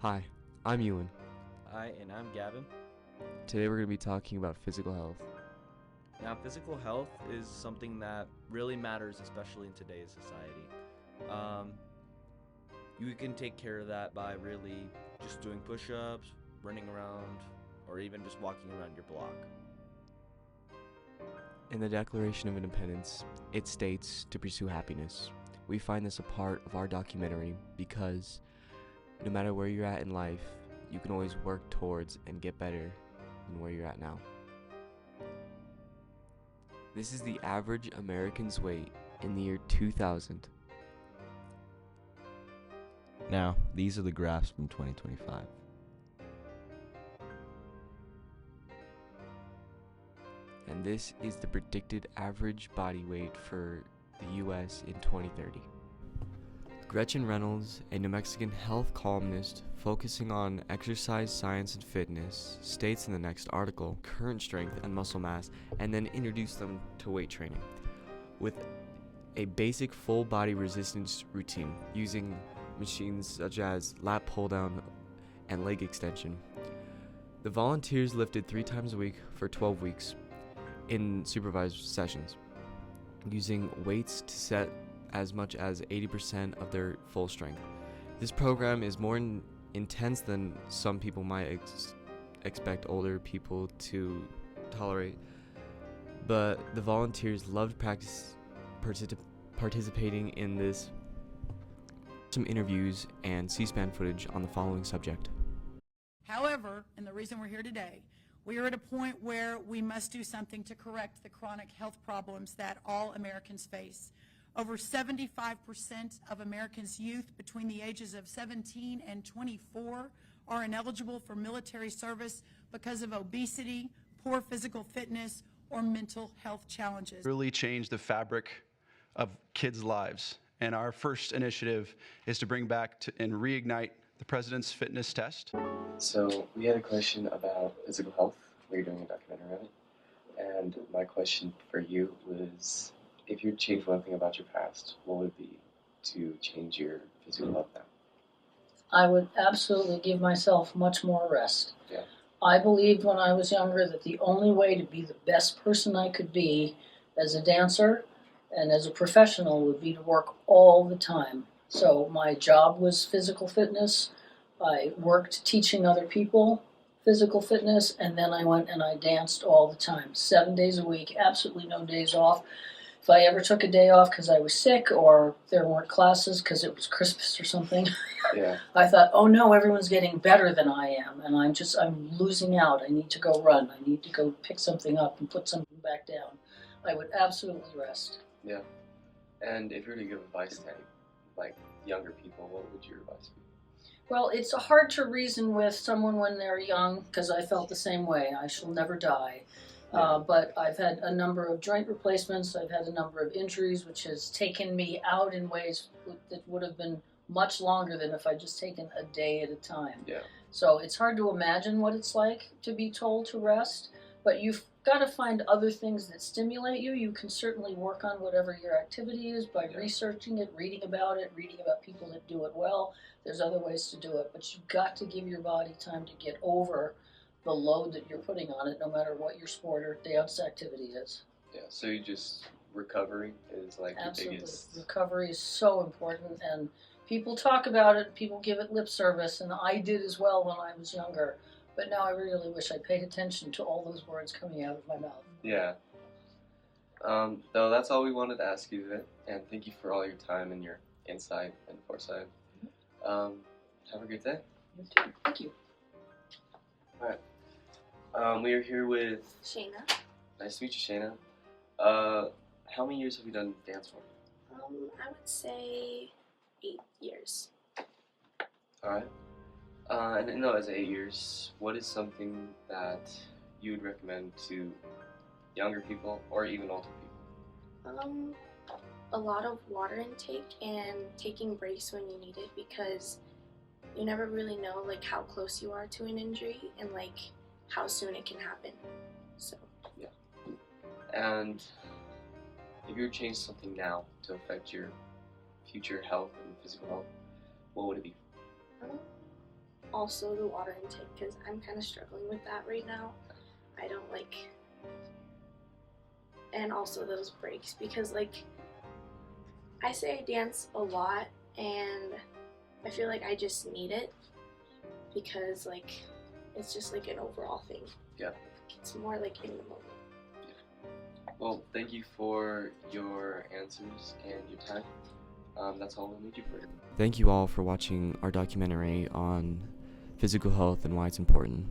Hi, I'm Ewan. Hi, and I'm Gavin. Today we're going to be talking about physical health. Now, physical health is something that really matters, especially in today's society. You can take care of that by really just doing push-ups, running around, or even just walking around your block. In the Declaration of Independence, it states to pursue happiness. We find this a part of our documentary because no matter where you're at in life, you can always work towards and get better than where you're at now. This is the average American's weight in the year 2000. Now, these are the graphs from 2025. And this is the predicted average body weight for the US in 2030. Gretchen Reynolds, a New Mexican health columnist focusing on exercise science and fitness, states in the next article current strength and muscle mass, and then introduce them to weight training with a basic full body resistance routine using machines such as lat pull down and leg extension. The volunteers lifted 3 times a week for 12 weeks in supervised sessions, using weights to set as much as 80% of their full strength. This program is more intense than some people might expect older people to tolerate, but the volunteers loved participating in this. Some interviews and C-SPAN footage on the following subject. However, and the reason we're here today, we are at a point where we must do something to correct the chronic health problems that all Americans face. Over 75% of Americans' youth between the ages of 17 and 24 are ineligible for military service because of obesity, poor physical fitness, or mental health challenges. Really change the fabric of kids' lives. And our first initiative is to bring back and reignite the President's Fitness Test. So we had a question about physical health. We were doing a documentary on it. And my question for you was, if you'd change one thing about your past, what would it be to change your physical health now? I would absolutely give myself much more rest. Yeah. I believed when I was younger that the only way to be the best person I could be as a dancer and as a professional would be to work all the time. So my job was physical fitness. I worked teaching other people physical fitness, and then I went and I danced all the time, 7 days a week, absolutely no days off. If I ever took a day off because I was sick or there weren't classes because it was Christmas or something, Yeah. I thought, oh no, everyone's getting better than I am, and I'm losing out. I need to go run. I need to go pick something up and put something back down. I would absolutely rest. Yeah. And if you were to give advice to any, like, younger people, what would your advice be? Well, it's hard to reason with someone when they're young, because I felt the same way. I shall never die. But I've had a number of joint replacements. I've had a number of injuries, which has taken me out in ways that would have been much longer than if I'd just taken a day at a time. Yeah. So it's hard to imagine what it's like to be told to rest, but you've got to find other things that stimulate you. You can certainly work on whatever your activity is by researching it, reading about people that do it well. There's other ways to do it, but you've got to give your body time to get over the load that you're putting on it, no matter what your sport or dance activity is. Yeah, so you just, recovery is like Absolutely. the biggest. Recovery is so important, and people talk about it, people give it lip service, and I did as well when I was younger. But now I really wish I paid attention to all those words coming out of my mouth. Yeah. Though that's all we wanted to ask you today, and thank you for all your time and your insight and foresight. Have a good day. You too. Thank you. All right. We are here with Shayna. Nice to meet you, Shayna. How many years have you done dance for? I would say 8 years. All right. And in those 8 years, what is something that you would recommend to younger people or even older people? A lot of water intake and taking breaks when you need it, because you never really know like how close you are to an injury and like how soon it can happen. So yeah. And if you were to change something now to affect your future health and physical health, what would it be? also the water intake, because I'm kind of struggling with that right now. I don't like, and also those breaks, because like I say I dance a lot and I feel like I just need it because like it's just like an overall thing. Yeah. It's more like in the moment. Well, thank you for your answers and your time. That's all we'll need you for. Thank you all for watching our documentary on physical health and why it's important.